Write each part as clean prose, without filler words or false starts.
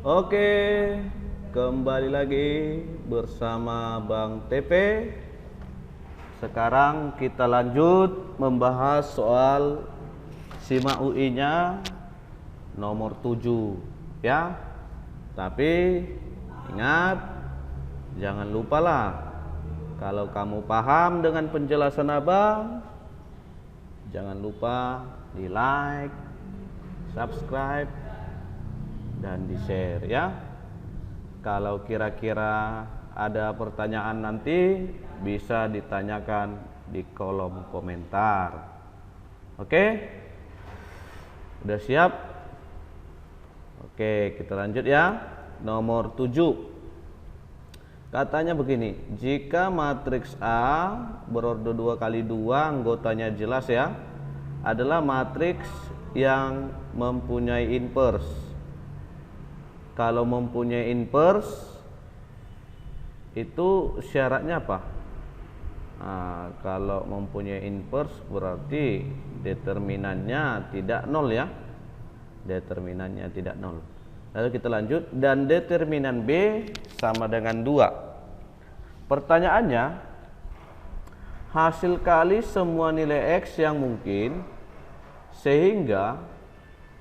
Oke, kembali lagi bersama Bang TP. Sekarang kita lanjut membahas soal SIMA UI-nya nomor 7 ya. Tapi ingat, jangan lupalah kalau kamu paham dengan penjelasan Abang, jangan lupa di like, subscribe, dan di share ya. Kalau kira-kira ada pertanyaan nanti bisa ditanyakan di kolom komentar. Oke? Udah siap? Oke, kita lanjut ya. Nomor 7. Katanya begini, jika matriks A berordo 2 kali 2, anggotanya jelas ya, adalah matriks yang mempunyai inverse. Kalau mempunyai inverse itu syaratnya apa? Nah, kalau mempunyai inverse berarti determinannya tidak nol ya. Determinannya tidak nol. Lalu kita lanjut, dan determinan B sama dengan 2. Pertanyaannya, hasil kali semua nilai X yang mungkin sehingga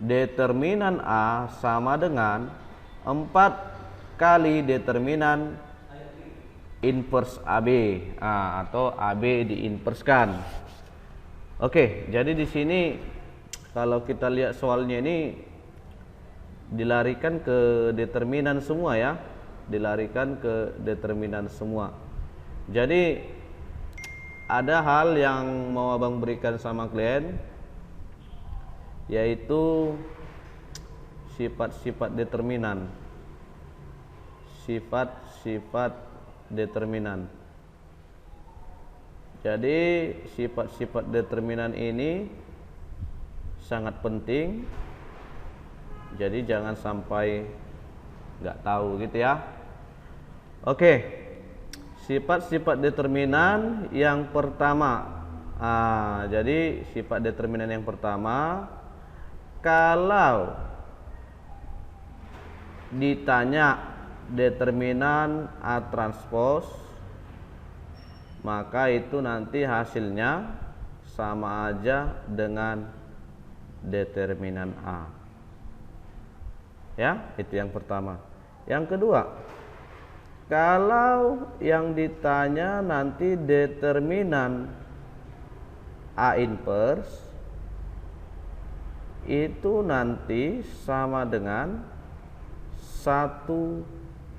determinan A sama dengan 4 kali determinan inverse AB, atau AB diinverskan. Oke, jadi di sini kalau kita lihat soalnya ini dilarikan ke determinan semua ya, dilarikan ke determinan semua. Jadi ada hal yang mau Abang berikan sama klien, yaitu sifat-sifat determinan. Sifat-sifat determinan. Jadi sifat-sifat determinan ini sangat penting. Jadi jangan sampai nggak tahu gitu ya. Oke, sifat-sifat determinan yang pertama. Jadi sifat determinan yang pertama, kalau ditanya determinan A transpose, maka itu nanti hasilnya sama aja dengan determinan A. Ya, itu yang pertama. Yang kedua, kalau yang ditanya nanti determinan A inverse, itu nanti sama dengan 1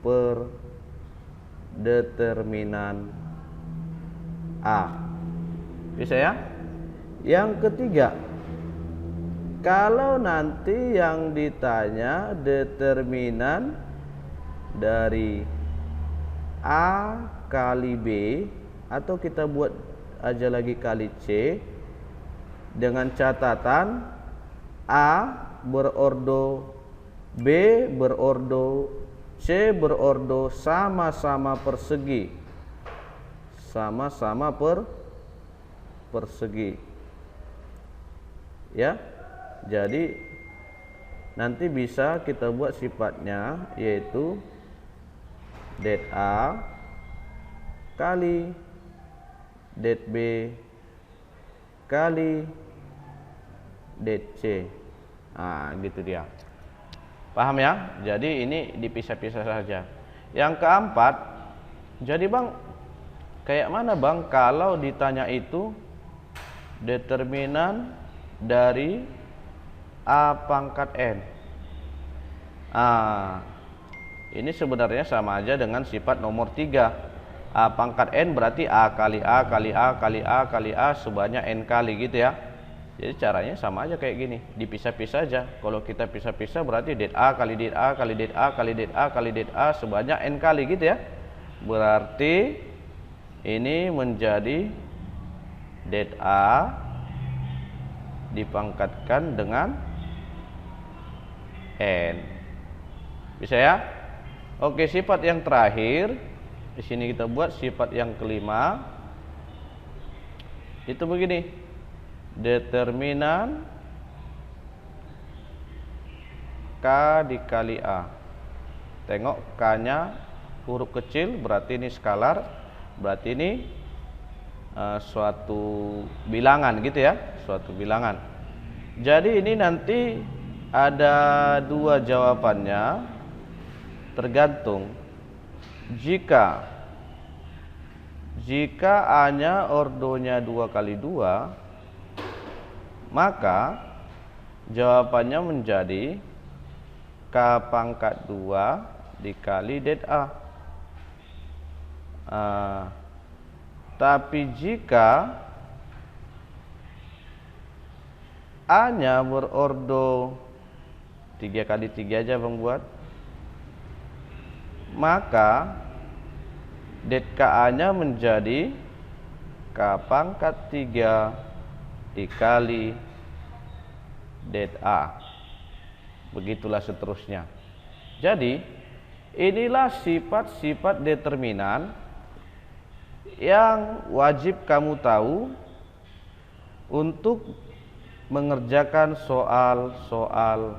per determinan A. Bisa ya? Yang ketiga, kalau nanti yang ditanya determinan dari A kali B, atau kita buat aja lagi kali C, dengan catatan A berordo, B berordo, C berordo, sama-sama persegi. Sama-sama persegi. Ya. Jadi nanti bisa kita buat sifatnya, yaitu det A kali det B kali det C. Gitu dia. Paham ya? Jadi ini dipisah-pisah saja. Yang keempat, jadi Bang, kayak mana Bang kalau ditanya itu determinan dari A pangkat N? Ini sebenarnya sama aja dengan sifat nomor 3. A pangkat N berarti A kali A kali A kali A kali A sebanyak N kali gitu ya. Jadi caranya sama aja kayak gini, dipisah-pisah aja. Kalau kita pisah-pisah berarti det A kali det A kali det A kali det A kali det A sebanyak N kali gitu ya. Berarti ini menjadi det A dipangkatkan dengan N. Bisa ya? Oke, sifat yang terakhir di sini kita buat sifat yang kelima. Itu begini. Determinan K dikali A. Tengok K-nya huruf kecil, berarti ini skalar, berarti ini suatu bilangan gitu ya, suatu bilangan. Jadi ini nanti ada dua jawabannya, tergantung. Jika A-nya ordonya 2 kali 2, maka jawabannya menjadi K pangkat 2 dikali det A. Tapi jika A-nya berordo 3 kali 3 aja Bang buat, maka det KA-nya menjadi K pangkat 3 dikali det A. Begitulah seterusnya. Jadi inilah sifat-sifat determinan yang wajib kamu tahu untuk mengerjakan soal-soal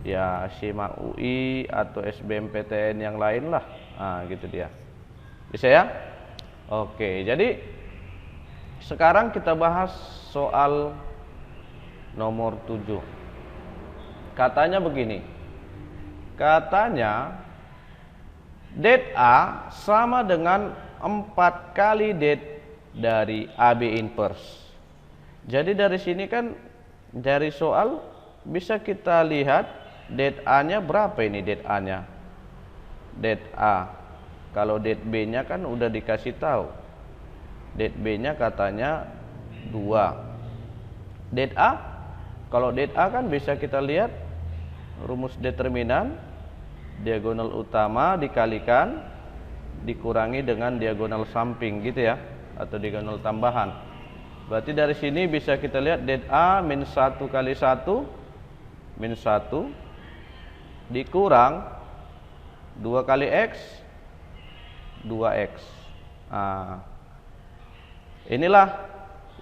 ya SIMAK UI atau SBMPTN yang lain lah. Gitu dia. Bisa ya? Oke, jadi sekarang kita bahas soal nomor 7. Katanya begini. Katanya det A sama dengan 4 kali det dari AB inverse. Jadi dari sini kan dari soal bisa kita lihat det A-nya berapa ini det A-nya. Det A. Kalau det B-nya kan udah dikasih tahu. Det B-nya katanya 2. Det A, kalau det A kan bisa kita lihat rumus determinan, diagonal utama dikalikan dikurangi dengan diagonal samping gitu ya, atau diagonal tambahan. Berarti dari sini bisa kita lihat det A min 1 kali 1 min 1 dikurang 2 kali X 2X. Inilah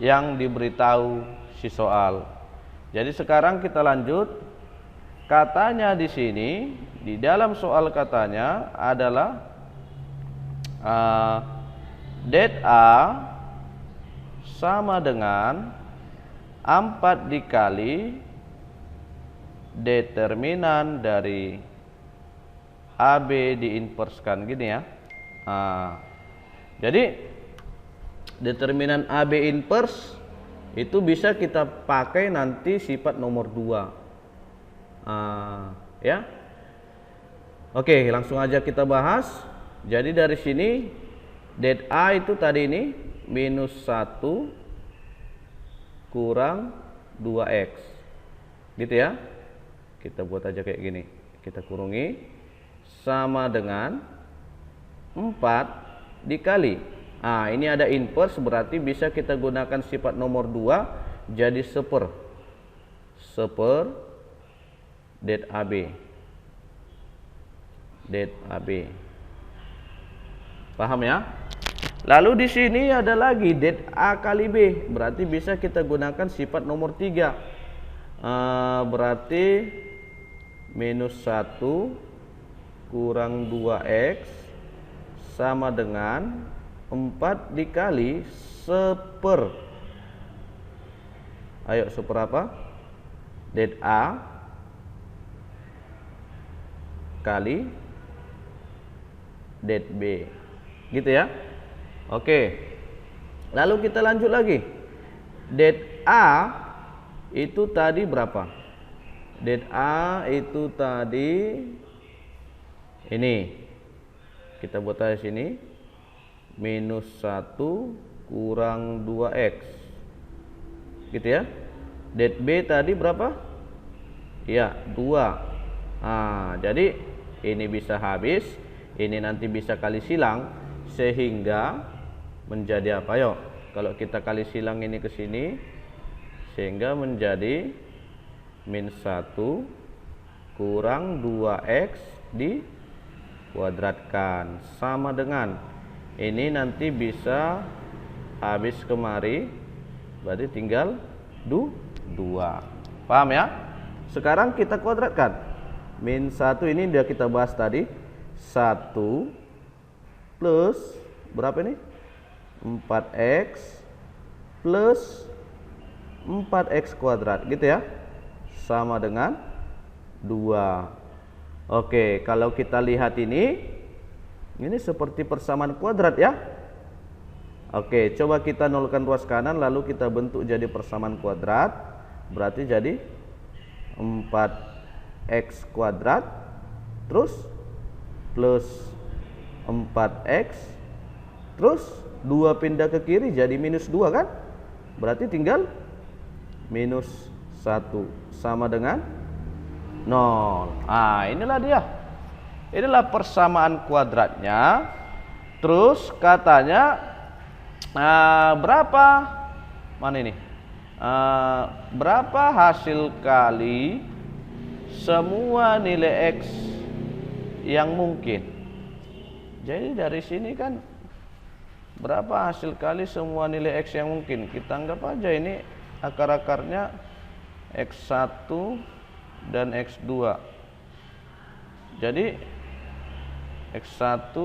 yang diberitahu si soal. Jadi sekarang kita lanjut. Katanya di sini, di dalam soal katanya adalah det A sama dengan 4 dikali determinan dari AB diinverskan gini ya. Jadi determinan AB inverse itu bisa kita pakai nanti sifat nomor 2. Ya. Oke, langsung aja kita bahas. Jadi dari sini det A itu tadi ini minus 1 kurang 2X. Gitu ya. Kita buat aja kayak gini. Kita kurungi sama dengan 4 dikali. Ini ada inverse, berarti bisa kita gunakan sifat nomor 2 jadi seper det AB. Det AB. Paham ya? Lalu di sini ada lagi det A kali B, berarti bisa kita gunakan sifat nomor 3. Berarti minus 1 kurang 2X sama dengan 4 dikali seper. Ayo seper apa? Det A kali det B. Gitu ya. Oke. Lalu kita lanjut lagi. Det A itu tadi berapa? Det A itu tadi ini. Kita buat aja sini. Minus 1 kurang 2X. Gitu ya. Det B tadi berapa? Ya, 2. Jadi ini bisa habis, ini nanti bisa kali silang sehingga menjadi apa? Yuk, kalau kita kali silang ini ke sini sehingga menjadi min 1 kurang 2X dikuadratkan sama dengan ini nanti bisa habis kemari, berarti tinggal 2. Paham ya? Sekarang kita kuadratkan. Min 1 ini udah kita bahas tadi. 1 plus berapa ini? 4x plus 4x kuadrat gitu ya. Sama dengan 2. Oke, kalau kita lihat ini seperti persamaan kuadrat ya. Oke, coba kita nolkan ruas kanan lalu kita bentuk jadi persamaan kuadrat. Berarti jadi 4x kuadrat terus plus 4x terus 2 pindah ke kiri jadi minus 2 kan? Berarti tinggal minus 1 sama dengan 0. Inilah dia. Inilah persamaan kuadratnya. Terus katanya berapa? Mana ini? Berapa hasil kali semua nilai X yang mungkin? Jadi dari sini kan berapa hasil kali semua nilai X yang mungkin? Kita anggap aja ini akar-akarnya X1 dan X2. Jadi X1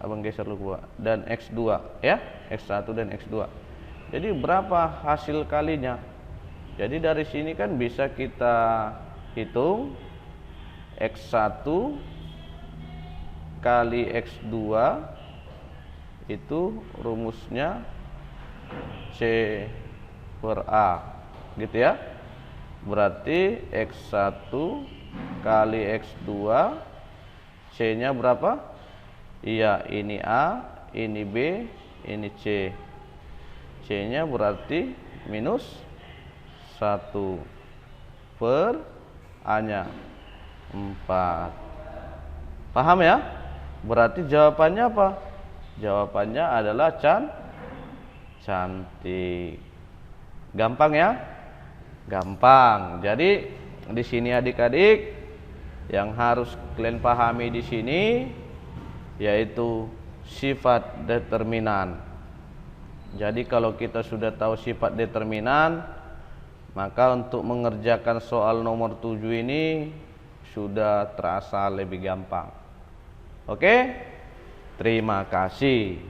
abang geser lu gua dan X2 ya, X1 dan X2. Jadi berapa hasil kalinya? Jadi dari sini kan bisa kita hitung X1 kali X2 itu rumusnya C per A gitu ya. Berarti X1 kali X2 C nya berapa? Iya, ini A, ini B, ini C. C nya berarti minus 1 per A nya 4. Paham ya? Berarti jawabannya apa? Jawabannya adalah cantik. Gampang ya? Gampang. Jadi di sini adik-adik yang harus kalian pahami di sini yaitu sifat determinan. Jadi kalau kita sudah tahu sifat determinan, maka untuk mengerjakan soal nomor 7 ini sudah terasa lebih gampang. Oke? Terima kasih.